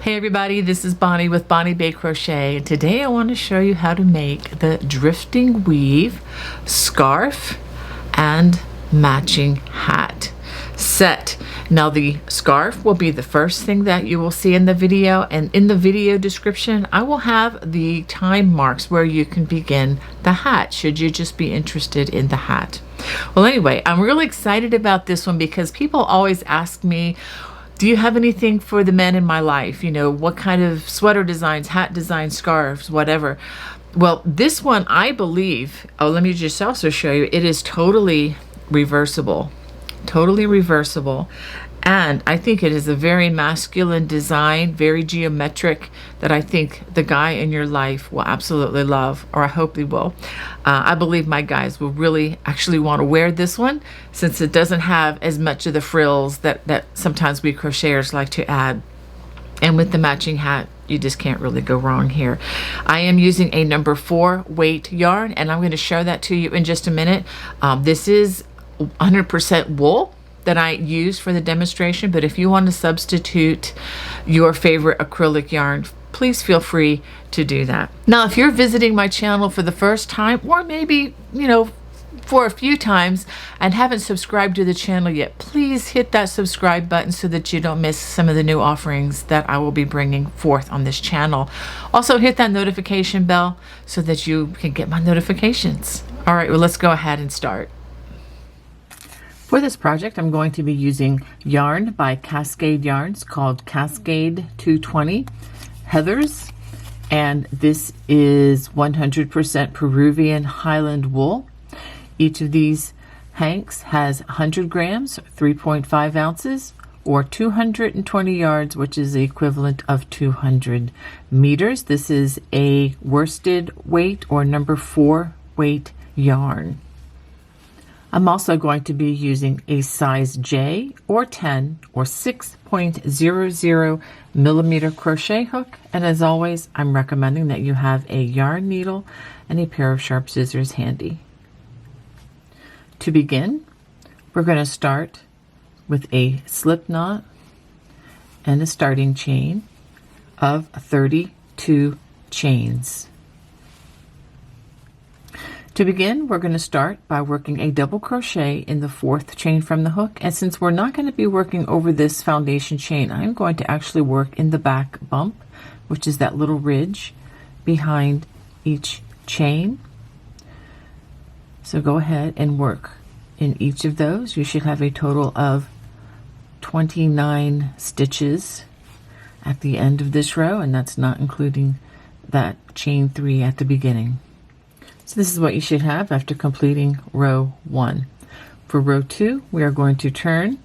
Hey everybody, this is Bonnie with Bonnie Bay Crochet, and today I want to show you how to make the drifting weave scarf and matching hat set. Now the scarf will be the first thing that you will see in the video, and in the video description I will have the time marks where you can begin the hat should you just be interested in the hat. Well, anyway, I'm really excited about this one because people always ask me, do you have anything for the men in my life? You know, what kind of sweater designs, hat designs, scarves, whatever. Well, this one, I believe, oh, let me just also show you, it is totally reversible. Totally reversible. And I think it is a very masculine design, very geometric, that I think the guy in your life will absolutely love, or I hope they will. I believe my guys will really actually want to wear this one, since it doesn't have as much of the frills that sometimes we crocheters like to add. And with the matching hat, you just can't really go wrong here. I am using a number 4 weight yarn, and I'm going to show that to you in just a minute. This is 100% wool that I use for the demonstration, but if you want to substitute your favorite acrylic yarn, please feel free to do that. Now, if you're visiting my channel for the first time, or maybe, you know, for a few times and haven't subscribed to the channel yet, please hit that subscribe button so that you don't miss some of the new offerings that I will be bringing forth on this channel. Also, hit that notification bell so that you can get my notifications. All right, well, let's go ahead and start. For this project, I'm going to be using yarn by Cascade Yarns called Cascade 220 Heathers, and this is 100% Peruvian Highland wool. Each of these hanks has 100 grams, 3.5 ounces, or 220 yards, which is the equivalent of 200 meters. This is a worsted weight or number 4 weight yarn. I'm also going to be using a size J or 10 or 6.00 millimeter crochet hook, and as always, I'm recommending that you have a yarn needle and a pair of sharp scissors handy. To begin, we're going to start with a slip knot and a starting chain of 32 chains. To begin, we're going to start by working a double crochet in the 4th chain from the hook, and since we're not going to be working over this foundation chain, I'm going to actually work in the back bump, which is that little ridge behind each chain. So go ahead and work in each of those. You should have a total of 29 stitches at the end of this row, and that's not including that chain 3 at the beginning. So this is what you should have after completing row 1. For row 2, we are going to turn,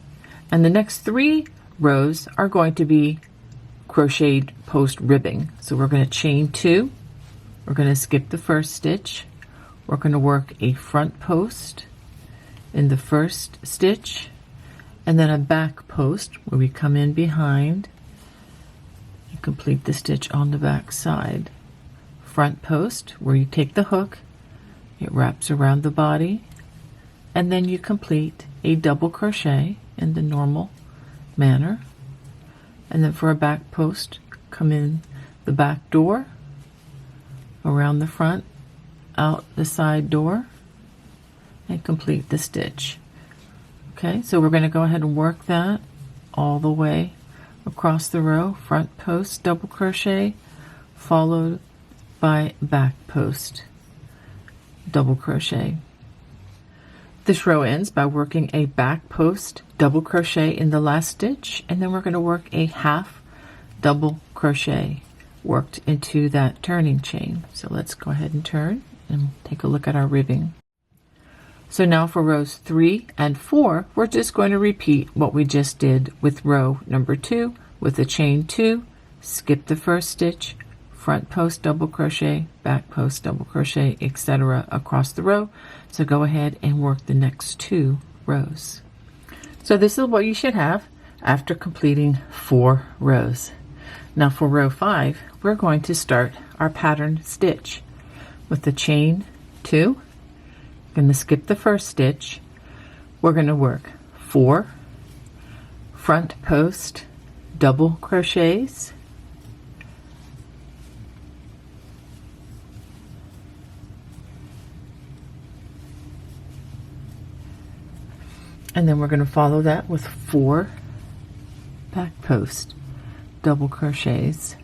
and the next 3 rows are going to be crocheted post ribbing. So we're going to chain 2, we're going to skip the first stitch, we're going to work a front post in the first stitch, and then a back post where we come in behind and complete the stitch on the back side. Front post where you take the hook, it wraps around the body, and then you complete a double crochet in the normal manner. And then for a back post, come in the back door, around the front, out the side door, and complete the stitch. Okay, so we're going to go ahead and work that all the way across the row. Front post, double crochet, followed by back post, double crochet. This row ends by working a back post double crochet in the last stitch, and then we're going to work a half double crochet worked into that turning chain. So let's go ahead and turn and take a look at our ribbing. So now for rows 3 and 4, we're just going to repeat what we just did with row number 2 with the chain 2, skip the first stitch, front post double crochet, back post double crochet, etc. across the row. So go ahead and work the next 2 rows. So this is what you should have after completing 4 rows. Now for row 5, we're going to start our pattern stitch with the chain 2. Going to skip the first stitch. We're going to work 4 front post double crochets, And then we're going to follow that with 4 back post double crochets.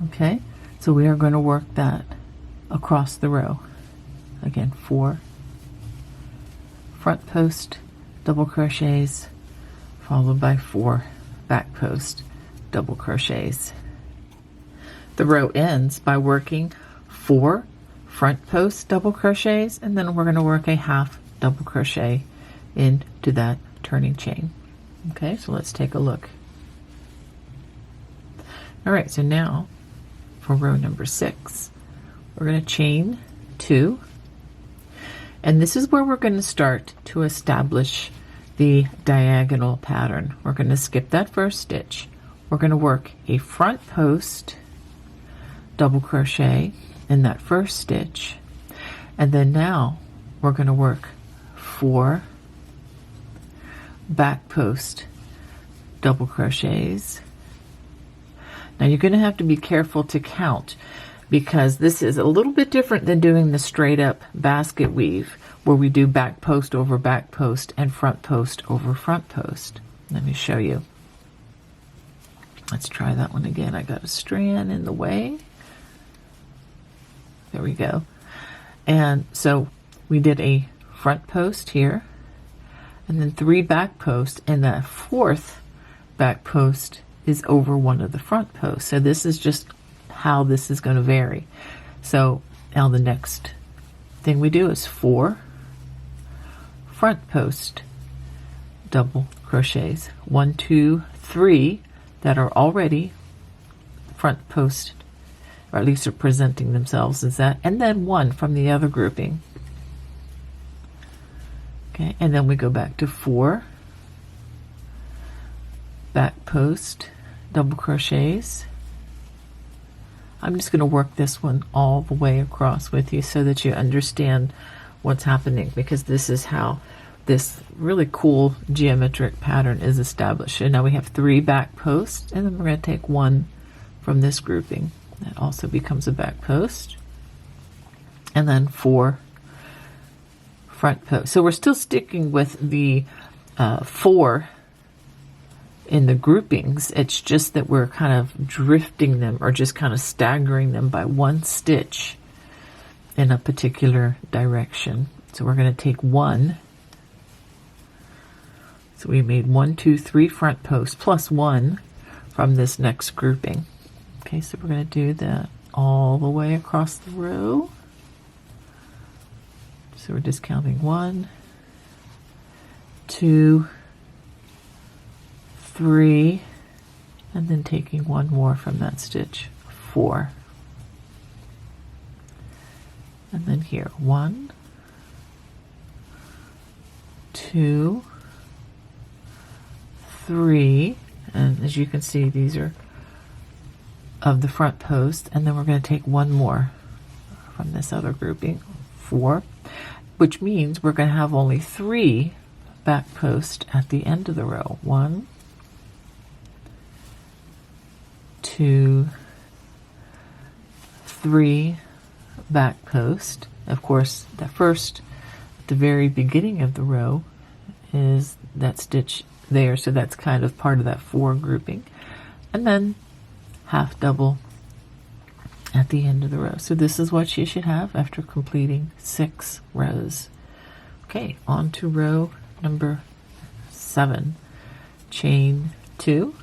Okay, so we are going to work that across the row. Again, 4 front post double crochets followed by 4 back post double crochets. The row ends by working 4 front post double crochets, and then we're going to work a half double crochet into that turning chain. Okay, so let's take a look. All right, so now for row number 6, we're going to chain 2, and this is where we're going to start to establish the diagonal pattern. We're going to skip that first stitch. We're going to work a front post double crochet in that first stitch, and then now we're going to work 4 back post double crochets. Now you're going to have to be careful to count, because this is a little bit different than doing the straight up basket weave where we do back post over back post and front post over front post. Let me show you. Let's try that one again. I got a strand in the way. There we go. And so we did a front post here, and then 3 back posts, and that 4th back post is over one of the front posts. So this is just how this is going to vary. So now the next thing we do is 4 front post double crochets, 1 2 3 that are already front post, or at least are presenting themselves as that, and then 1 from the other grouping. Okay, and then we go back to 4 back post double crochets. I'm just going to work this one all the way across with you so that you understand what's happening, because this is how this really cool geometric pattern is established. And now we have 3 back posts, and then we're going to take 1 from this grouping. That also becomes a back post, and then 4 front posts. So we're still sticking with the 4 in the groupings. It's just that we're kind of drifting them, or just kind of staggering them by 1 stitch in a particular direction. So we're going to take 1. So we made 1 2 3 front posts plus 1 from this next grouping. Okay, so we're going to do that all the way across the row. So we're just counting 1 2 3, and then taking 1 more from that stitch, 4. And then here, 1 2 3, and as you can see, these are of the front post, and then we're going to take 1 more from this other grouping, 4, which means we're going to have only 3 back posts at the end of the row. 1 2 3 back post. Of course, the first, at the very beginning of the row, is that stitch there, so that's kind of part of that 4 grouping, and then half double at the end of the row. So this is what you should have after completing 6 rows. Okay, on to row number 7. Chain 2,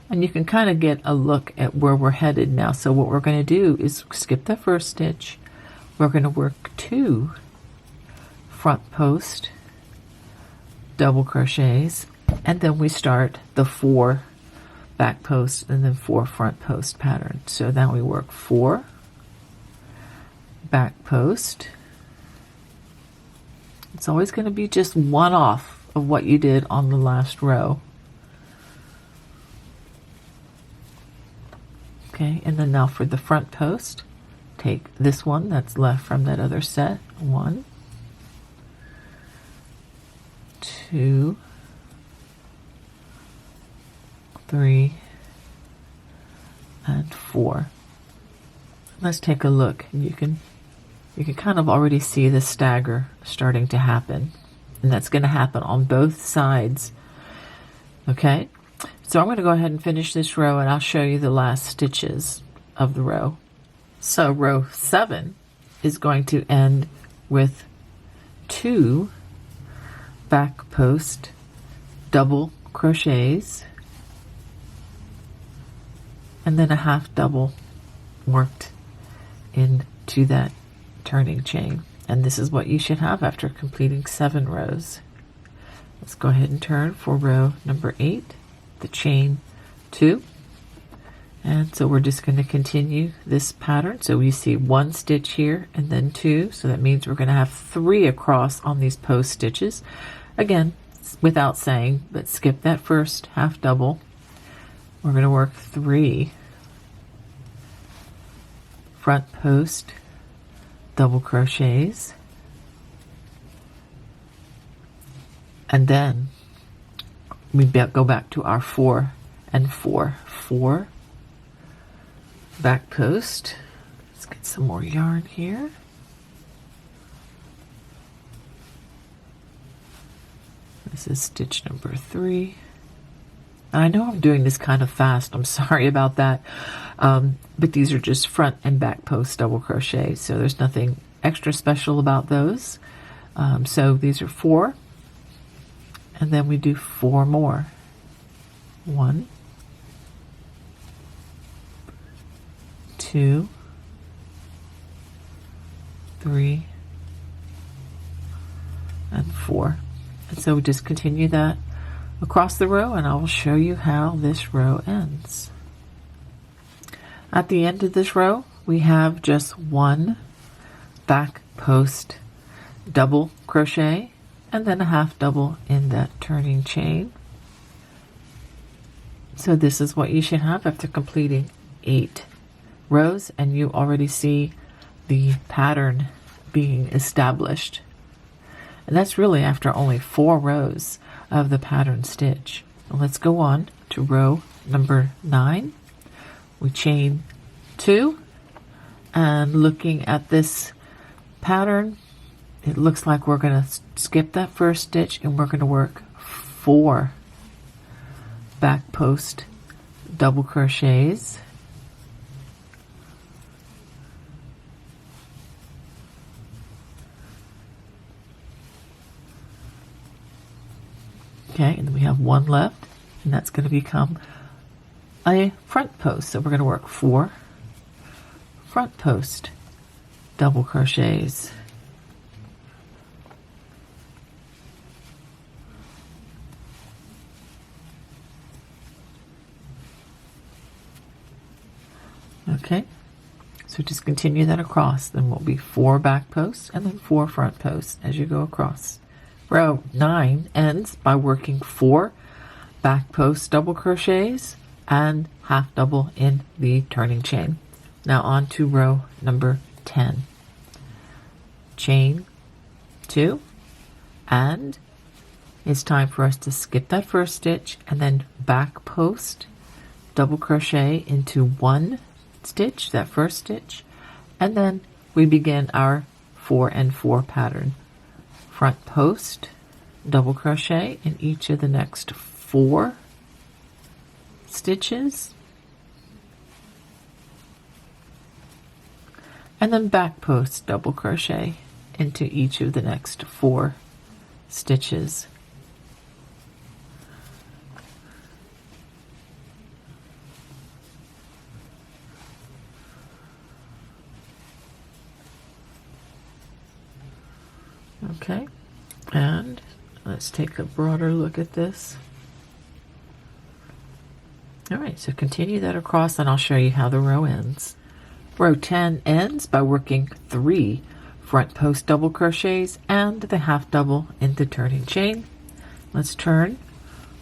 and you can kind of get a look at where we're headed now. So what we're going to do is skip the first stitch. We're going to work 2 front post double crochets, and then we start the 4 back post and then 4 front post pattern. So now we work 4 back post. It's always going to be just 1 off of what you did on the last row. Okay, and then now for the front post, take this one that's left from that other set, 1 2 3, and 4. Let's take a look. You can kind of already see the stagger starting to happen, and that's going to happen on both sides. Okay, so I'm going to go ahead and finish this row, and I'll show you the last stitches of the row. So row 7 is going to end with 2 back post double crochets and then a half double worked into that turning chain. And this is what you should have after completing 7 rows. Let's go ahead and turn for row number 8, the chain 2. And so we're just going to continue this pattern. So we see 1 stitch here and then 2. So that means we're going to have 3 across on these post stitches. Again, without saying, but skip that first half double. We're going to work 3 front post double crochets, and then we go back to our 4 and 4 back post. Let's get some more yarn here. This is stitch number 3. And I know I'm doing this kind of fast. I'm sorry about that. But these are just front and back post double crochet. So there's nothing extra special about those. So these are 4. And then we do 4 more. 1, 2, 3, and 4. And so we just continue that across the row, and I will show you how this row ends. At the end of this row, we have just 1 back post double crochet and then a half double in that turning chain. So this is what you should have after completing 8 rows, and you already see the pattern being established. And that's really after only 4 rows of the pattern stitch. Let's go on to row number 9. We chain 2, and looking at this pattern, it looks like we're going to skip that first stitch and we're going to work 4 back post double crochets, okay, and then we have 1 left, and that's going to become a front post. So we're going to work 4 front post double crochets, okay, so just continue that across. Then will be 4 back posts and then 4 front posts as you go across. Row 9 ends by working 4 back post double crochets and half double in the turning chain. Now on to row number 10. Chain 2, and it's time for us to skip that first stitch and then back post double crochet into 1 stitch, that first stitch, and then we begin our 4 and 4 pattern. Front post double crochet in each of the next 4 stitches, and then back post double crochet into each of the next 4 stitches. Okay, and let's take a broader look at this. All right, so continue that across and I'll show you how the row ends. Row 10 ends by working 3 front post double crochets and the half double in the turning chain. Let's turn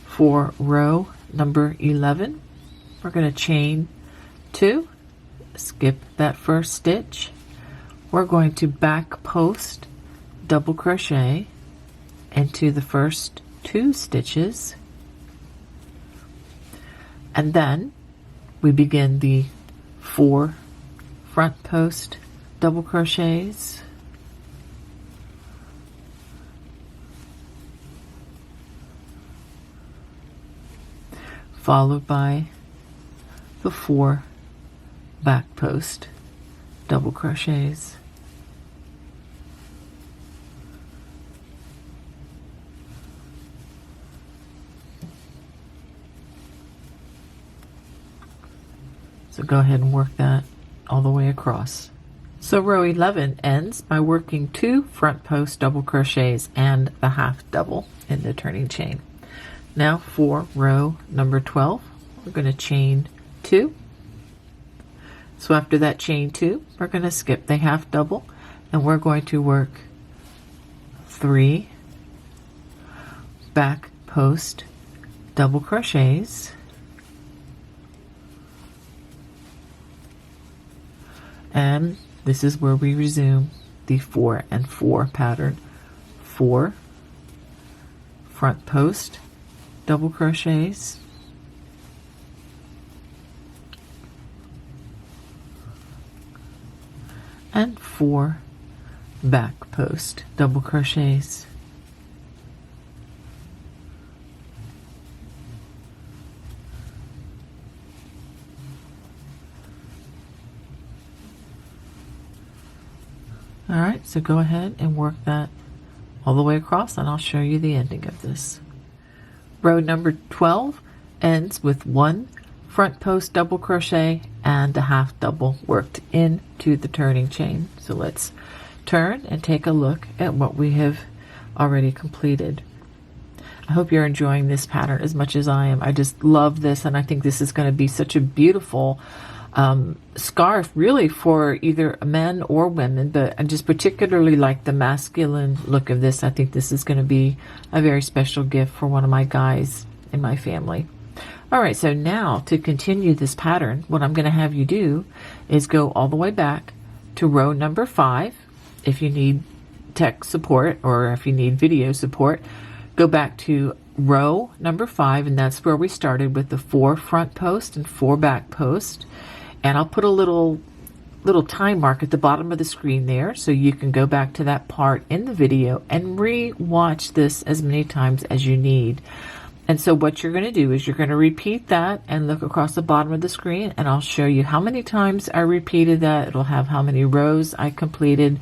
for row number 11. We're going to chain 2, skip that first stitch. We're going to back post double crochet into the first 2 stitches, And then we begin the 4 front post double crochets, followed by the 4 back post double crochets, so go ahead and work that all the way across. So row 11 ends by working 2 front post double crochets and the half double in the turning chain. Now for row number 12, we're going to chain 2. So after that chain 2, we're going to skip the half double and we're going to work 3 back post double crochets, and this is where we resume the 4 and 4 pattern. 4 front post double crochets, and 4 back post double crochets. All right, so go ahead and work that all the way across and I'll show you the ending of this. Row number 12 ends with 1 front post double crochet and a half double worked into the turning chain. So let's turn and take a look at what we have already completed. I hope you're enjoying this pattern as much as I am. I just love this, and I think this is going to be such a beautiful scarf, really, for either men or women, but I just particularly like the masculine look of this. I think this is going to be a very special gift for one of my guys in my family. All right, so now to continue this pattern, what I'm going to have you do is go all the way back to row number 5. If you need tech support or if you need video support, go back to row number 5, and that's where we started with the 4 front post and 4 back post. And I'll put a little time mark at the bottom of the screen there so you can go back to that part in the video and re-watch this as many times as you need. And so what you're going to do is you're going to repeat that and look across the bottom of the screen, and I'll show you how many times I repeated that. It'll have how many rows I completed.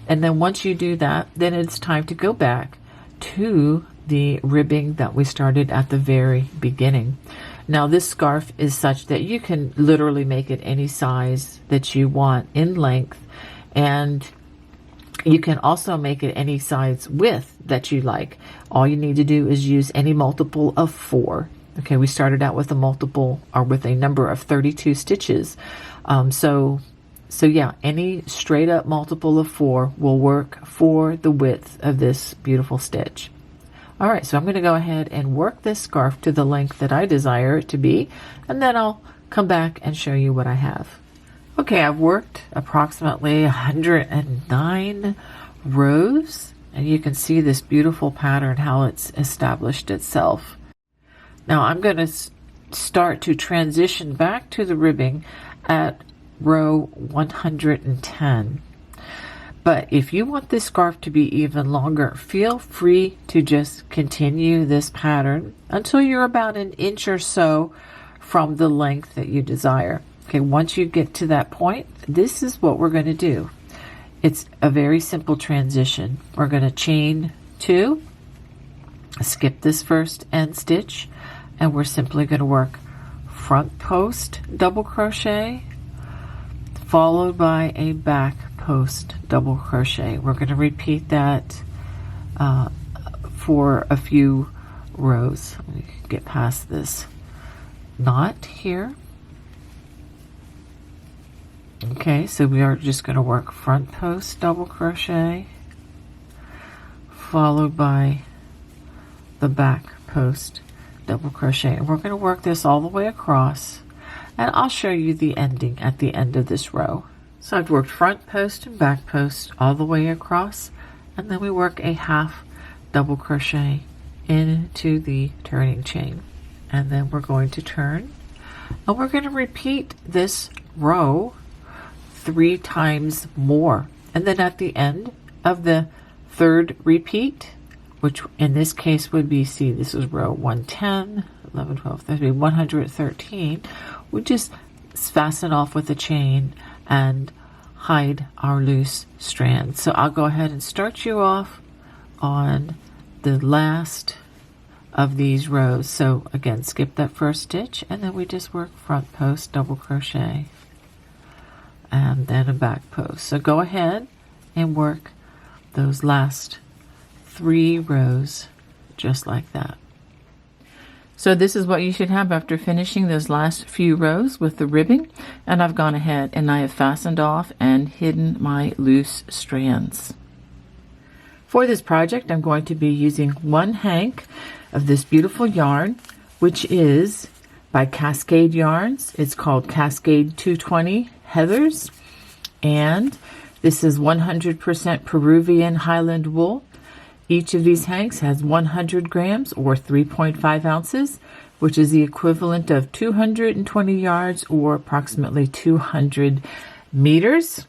And then once you do that, then it's time to go back to the ribbing that we started at the very beginning. Now this scarf is such that you can literally make it any size that you want in length, and you can also make it any size width that you like. All you need to do is use any multiple of 4. Okay, we started out with a multiple or with a number of 32 stitches. So yeah, any straight up multiple of 4 will work for the width of this beautiful stitch. All right, so I'm going to go ahead and work this scarf to the length that I desire it to be, and then I'll come back and show you what I have. Okay, I've worked approximately 109 rows, and you can see this beautiful pattern, how it's established itself. Now I'm going to start to transition back to the ribbing at row 110. But if you want this scarf to be even longer, feel free to just continue this pattern until you're about an inch or so from the length that you desire. Okay, once you get to that point, this is what we're going to do. It's a very simple transition. We're going to chain 2, skip this first end stitch, and we're simply going to work front post double crochet followed by a back post double crochet. We're going to repeat that for a few rows. Let me get past this knot here. Okay, so we are just going to work front post double crochet followed by the back post double crochet, and we're going to work this all the way across, and I'll show you the ending at the end of this row. So I've worked front post and back post all the way across, and then we work a half double crochet into the turning chain, and then we're going to turn And we're going to repeat this row 3 times more. And then at the end of the third repeat, which in this case would be, see, this is row 110, 11, 12, 13, 113. We just fasten off with a chain and hide our loose strands. So I'll go ahead and start you off on the last of these rows. So again, skip that first stitch, and then we just work front post, double crochet, and then a back post. So go ahead and work those last 3 rows just like that. So this is what you should have after finishing those last few rows with the ribbing. And I've gone ahead and I have fastened off and hidden my loose strands. For this project, I'm going to be using 1 hank of this beautiful yarn, which is by Cascade Yarns. It's called Cascade 220 Heathers, and this is 100% Peruvian Highland wool. Each of these hanks has 100 grams or 3.5 ounces, which is the equivalent of 220 yards or approximately 200 meters.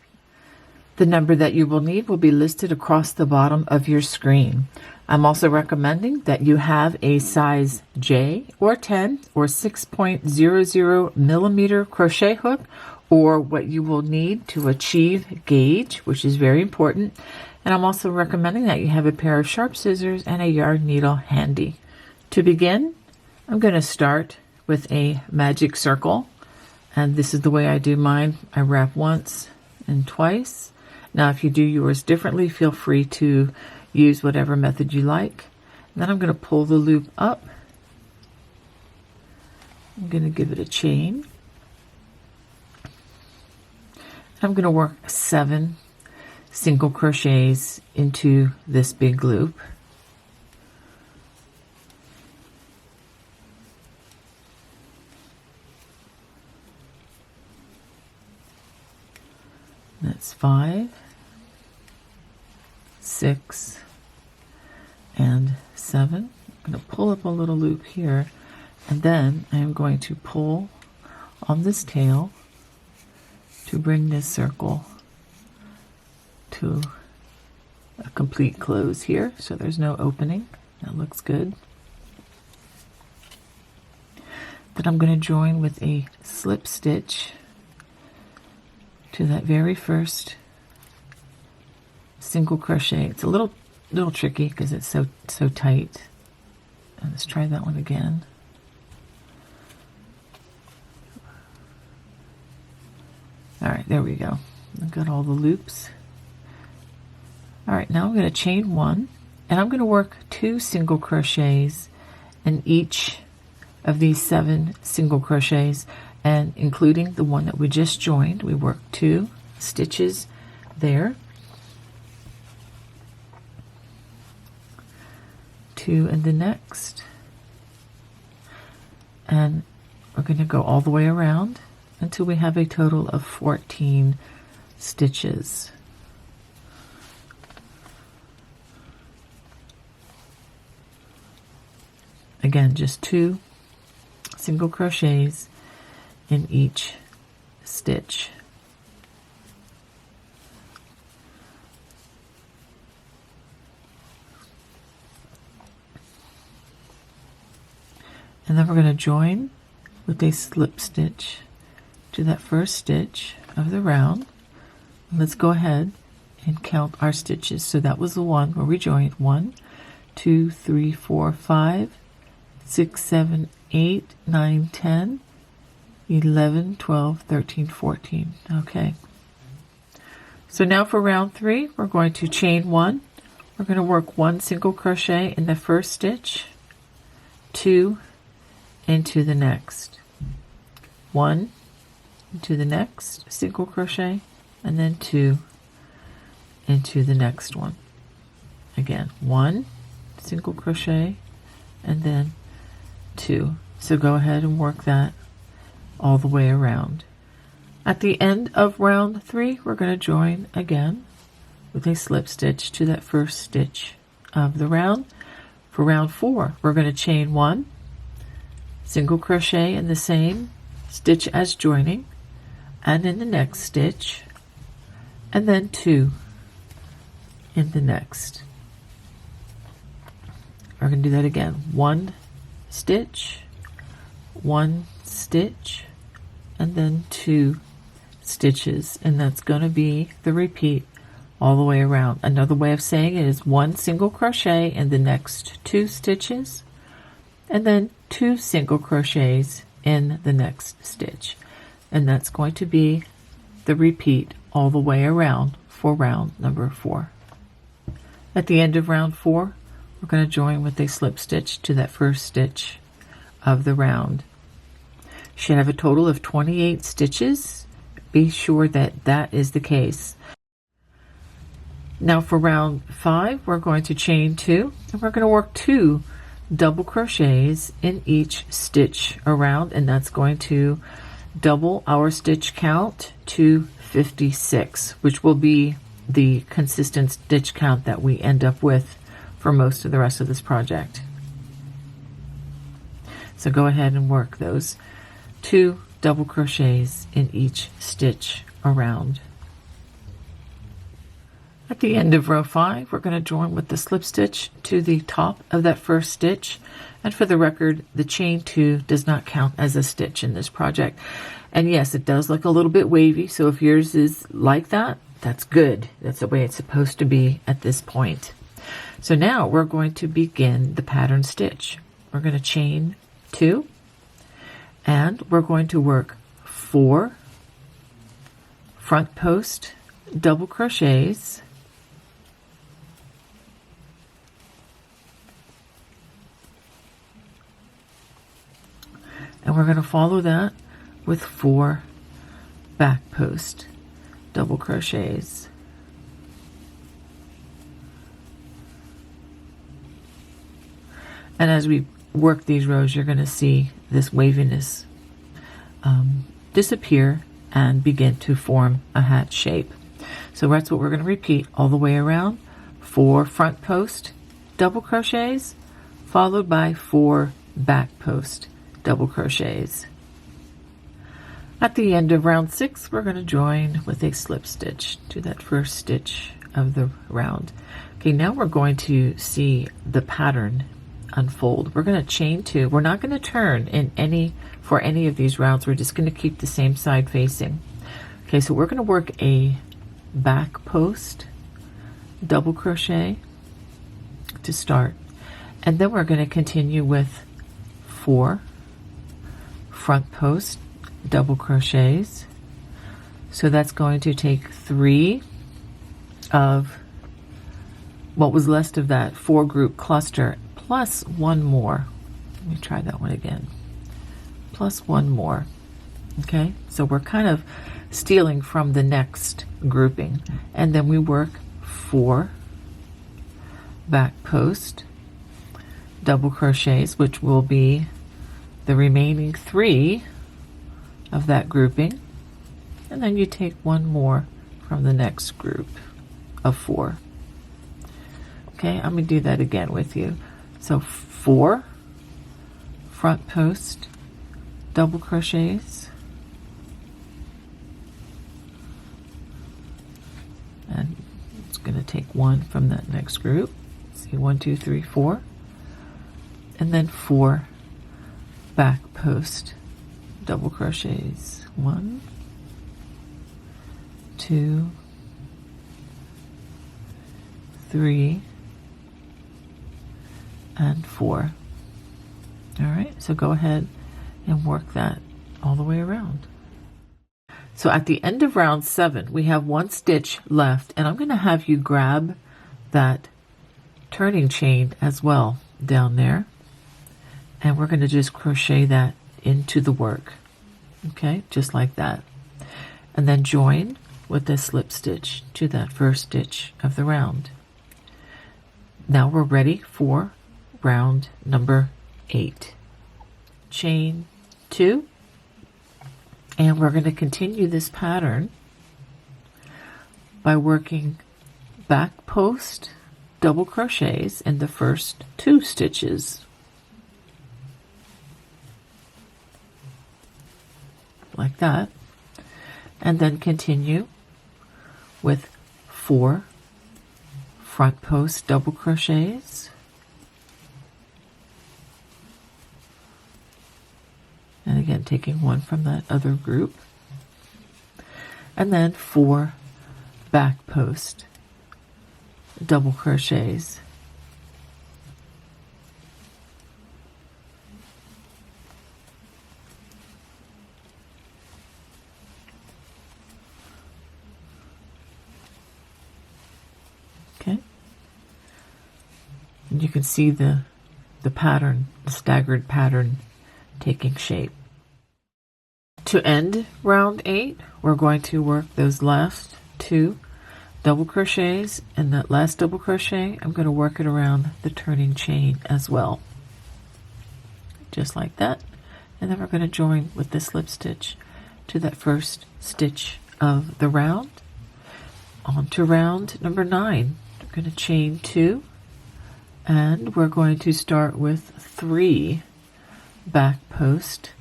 The number that you will need will be listed across the bottom of your screen. I'm also recommending that you have a size J or 10 or 6.00 millimeter crochet hook, or what you will need to achieve gauge, which is very important. And I'm also recommending that you have a pair of sharp scissors and a yarn needle handy. To begin, I'm going to start with a magic circle, and this is the way I do mine. I wrap once and twice. Now if you do yours differently, feel free to use whatever method you like. And then I'm going to pull the loop up. I'm going to give it a chain. I'm going to work 7 single crochets into this big loop. That's 5, 6, and 7. I'm going to pull up a little loop here, and then I am going to pull on this tail to bring this circle to a complete close here, so there's no opening. That looks good. Then I'm going to join with a slip stitch to that very first single crochet. It's a little tricky because it's so tight. Let's try that one again. All right, there we go. I've got all the loops. All right, now I'm going to chain 1, and I'm going to work 2 single crochets in each of these 7 single crochets, and including the one that we just joined, we work 2 stitches there, 2 in the next, and we're going to go all the way around until we have a total of 14 stitches. Again, just 2 single crochets in each stitch. And then we're going to join with a slip stitch to that first stitch of the round. Let's go ahead and count our stitches. So that was the one where we joined 1, 2, 3, 4, 5, 6, 7, 8, 9, 10, 11, 12, 13, 14. Okay. So now for round 3, we're going to chain 1. We're going to work 1 single crochet in the first stitch, 2 into the next, 1 into the next single crochet, and then 2 into the next one. Again, 1 single crochet and then 2. So go ahead and work that all the way around. At the end of round 3, we're going to join again with a slip stitch to that first stitch of the round. For round 4, we're going to chain 1 single crochet in the same stitch as joining, and in the next stitch, and then 2 in the next. We're going to do that again. 1 stitch, 1 stitch, and then 2 stitches, and that's going to be the repeat all the way around. Another way of saying it is 1 single crochet in the next 2 stitches, and then 2 single crochets in the next stitch, and that's going to be the repeat all the way around for round number 4. At the end of round 4, we're going to join with a slip stitch to that first stitch of the round. Should have a total of 28 stitches. Be sure that that is the case. Now for round 5, we're going to chain 2, and we're going to work 2 double crochets in each stitch around, and that's going to double our stitch count to 56, which will be the consistent stitch count that we end up with for most of the rest of this project. So go ahead and work those 2 double crochets in each stitch around. At the end of row 5, we're going to join with the slip stitch to the top of that first stitch. And for the record, the chain 2 does not count as a stitch in this project. And yes, it does look a little bit wavy, so if yours is like that, that's good. That's the way it's supposed to be at this point. So now we're going to begin the pattern stitch. We're going to chain 2, and we're going to work 4 front post double crochets, and we're going to follow that with 4 back post double crochets. And as we work these rows, you're going to see this waviness disappear and begin to form a hat shape. So that's what we're going to repeat all the way around. 4 front post double crochets followed by 4 back post double crochets. At the end of round 6, we're going to join with a slip stitch to that first stitch of the round. Okay, now we're going to see the pattern unfold. We're going to chain 2. We're not going to turn for any of these rounds. We're just going to keep the same side facing. Okay, so we're going to work a back post double crochet to start, and then we're going to continue with 4 front post double crochets. So that's going to take 3 of what was left of that 4 group cluster plus 1 more. Let me try that one again. Plus 1 more. Okay, so we're kind of stealing from the next grouping, and then we work 4 back post double crochets, which will be the remaining 3 of that grouping, and then you take 1 more from the next group of 4. Okay, I'm going to do that again with you. So 4 front post double crochets, and it's going to take 1 from that next group. See, 1, 2, 3, 4, and then 4 back post double crochets. 1, 2, 3, and 4. All right, so go ahead and work that all the way around. So at the end of round 7, we have 1 stitch left, and I'm going to have you grab that turning chain as well down there, and we're going to just crochet that into the work. Okay, just like that, and then join with a slip stitch to that first stitch of the round. Now we're ready for round number 8. Chain 2, and we're going to continue this pattern by working back post double crochets in the first 2 stitches. like that, and then continue with 4 front post double crochets, and again taking one from that other group, and then 4 back post double crochets. Okay, and you can see the pattern, the staggered pattern taking shape. To end round 8, we're going to work those last 2 double crochets, and that last double crochet I'm going to work it around the turning chain as well, just like that, and then we're going to join with the slip stitch to that first stitch of the round. On to round number 9. We're going to chain 2, and we're going to start with 3 back post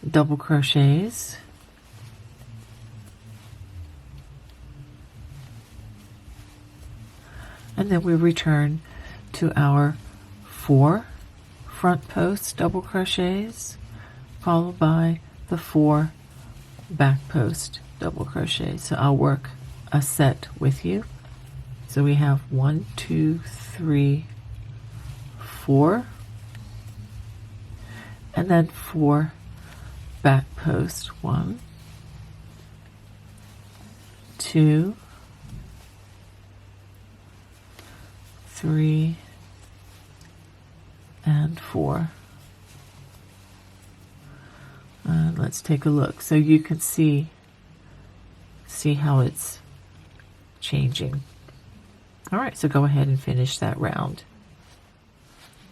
double crochets, and then we return to our 4 front post double crochets, followed by the 4 back post double crochets. So I'll work a set with you. So we have 1, 2, 3, 4, and then 4 back post. 1, 2, 3, and 4. And let's take a look so you can see how it's changing. All right, so go ahead and finish that round.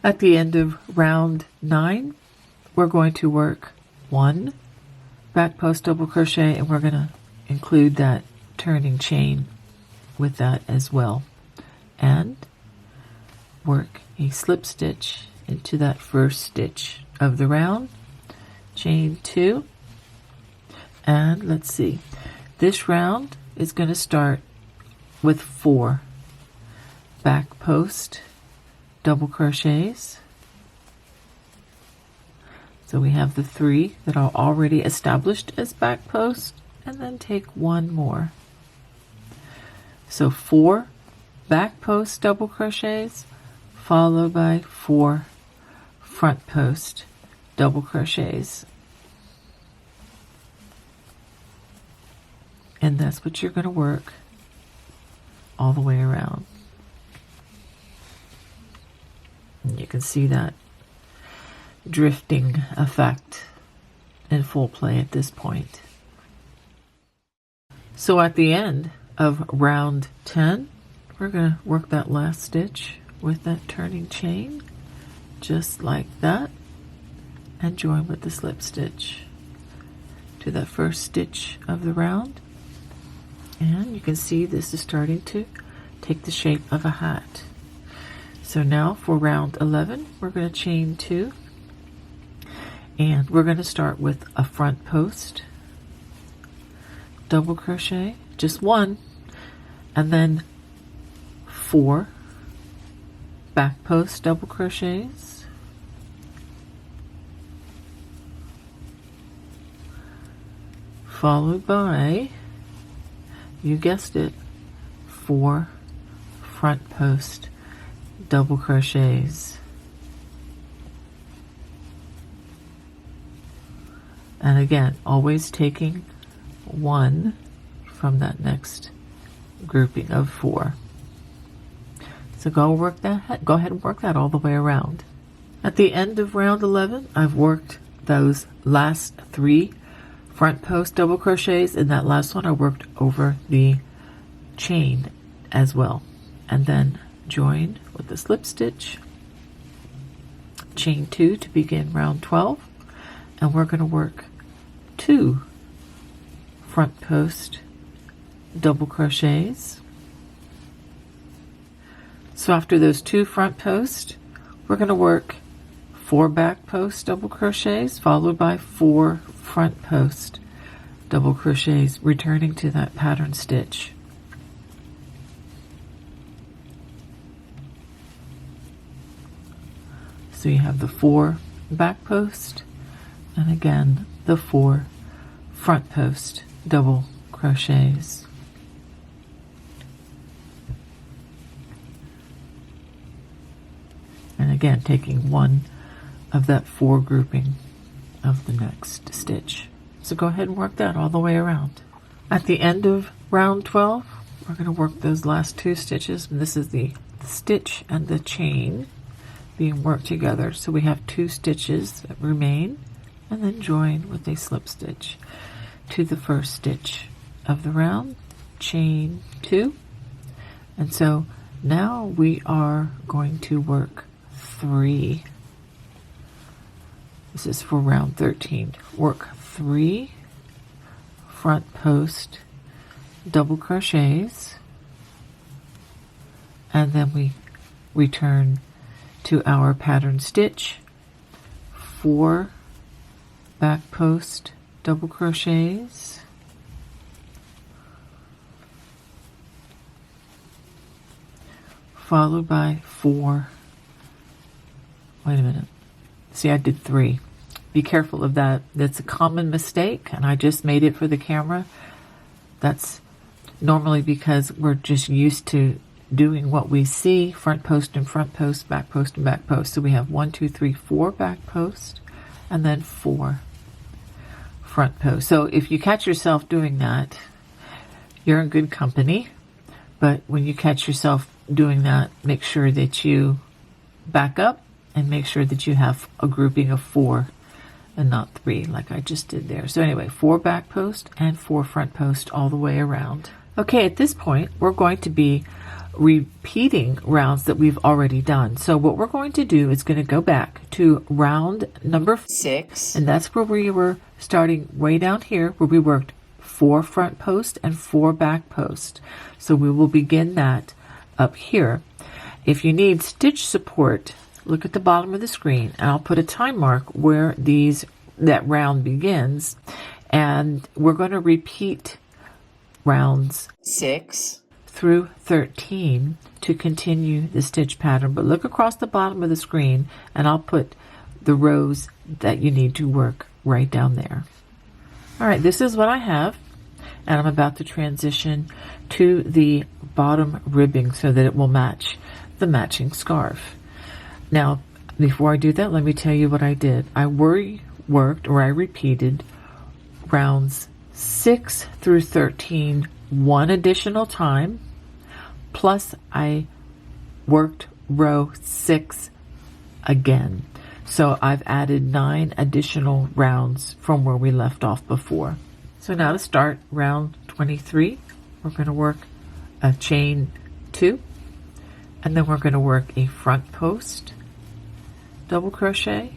At the end of round 9, we're going to work 1 back post double crochet, and we're going to include that turning chain with that as well, and work a slip stitch into that first stitch of the round, chain 2, and let's see, this round is going to start with 4 back post double crochets. So we have the 3 that are already established as back post, and then take 1 more. So 4 back post double crochets, followed by 4 front post double crochets. And that's what you're going to work all the way around. And you can see that drifting effect in full play at this point. So at the end of round 10, we're going to work that last stitch with that turning chain, just like that, and join with the slip stitch to that first stitch of the round. And you can see this is starting to take the shape of a hat. So now for round 11, we're going to chain 2, and we're going to start with a front post double crochet, just 1, and then 4 back post double crochets, followed by, you guessed it, 4 front post double crochets. And again, always taking 1 from that next grouping of 4. So go ahead and work that all the way around. At the end of round 11, I've worked those last 3 front post double crochets, and that last one I worked over the chain as well, and then join with the slip stitch, chain 2 to begin round 12, and we're going to work 2 front post double crochets. So after those 2 front posts, we're going to work 4 back post double crochets, followed by 4 front post double crochets, returning to that pattern stitch. So you have the 4 back post, and again the 4 front post double crochets. And again, taking one of that 4 grouping of the next stitch. So go ahead and work that all the way around. At the end of round 12, we're going to work those last 2 stitches. And this is the stitch and the chain being worked together. So we have 2 stitches that remain, and then join with a slip stitch to the first stitch of the round, chain 2. And so now we are going to work 3. This is for round 13. Work 3 front post double crochets, and then we return to our pattern stitch, 4 back post double crochets, followed by 4. Wait a minute. See, I did 3. Be careful of that. That's a common mistake, and I just made it for the camera. That's normally because we're just used to doing what we see, front post and front post, back post and back post. So we have 1, 2, 3, 4 back post, and then 4 front post. So if you catch yourself doing that, you're in good company. But when you catch yourself doing that, make sure that you back up and make sure that you have a grouping of 4 and not 3 like I just did there. So anyway, 4 back post and 4 front post all the way around. Okay, at this point, we're going to be repeating rounds that we've already done. So what we're going to do is going to go back to round number 6, and that's where we were starting way down here, where we worked 4 front post and 4 back post. So we will begin that up here. If you need stitch support, look at the bottom of the screen, and I'll put a time mark where that round begins, and we're going to repeat rounds 6 through 13 to continue the stitch pattern. But look across the bottom of the screen, and I'll put the rows that you need to work right down there. All right, this is what I have, and I'm about to transition to the bottom ribbing so that it will match the matching scarf. Now, before I do that, let me tell you what I did. I repeated rounds 6 through 13 one additional time, plus I worked row 6 again. So I've added 9 additional rounds from where we left off before. So now to start round 23, we're going to work a chain 2, and then we're going to work a front post double crochet,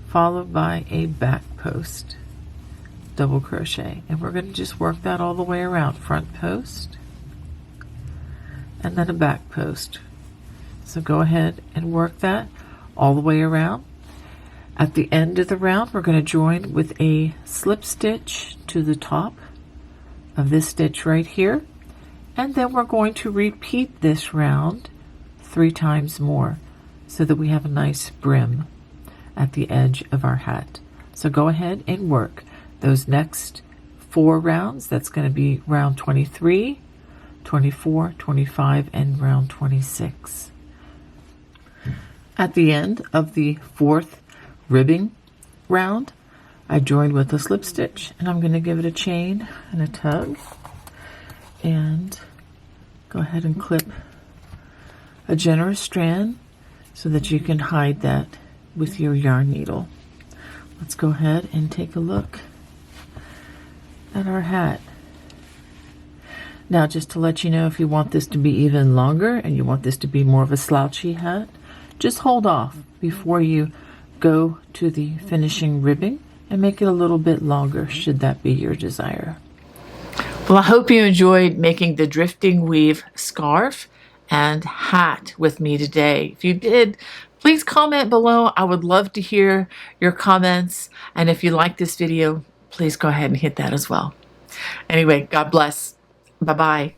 followed by a back post double crochet, and we're going to just work that all the way around. Front post and then a back post. So go ahead and work that all the way around. At the end of the round, we're going to join with a slip stitch to the top of this stitch right here, and then we're going to repeat this round 3 times more so that we have a nice brim at the edge of our hat. So go ahead and work those next 4 rounds. That's going to be round 23, 24, 25, and round 26. At the end of the 4th ribbing round, I joined with a slip stitch, and I'm going to give it a chain and a tug, and go ahead and clip a generous strand so that you can hide that with your yarn needle. Let's go ahead and take a look at our hat. Now, just to let you know, if you want this to be even longer and you want this to be more of a slouchy hat, just hold off before you go to the finishing ribbing and make it a little bit longer, should that be your desire. Well, I hope you enjoyed making the drifting weave scarf and hat with me today. If you did, please comment below. I would love to hear your comments. And if you like this video, please go ahead and hit that as well. Anyway, God bless. Bye-bye.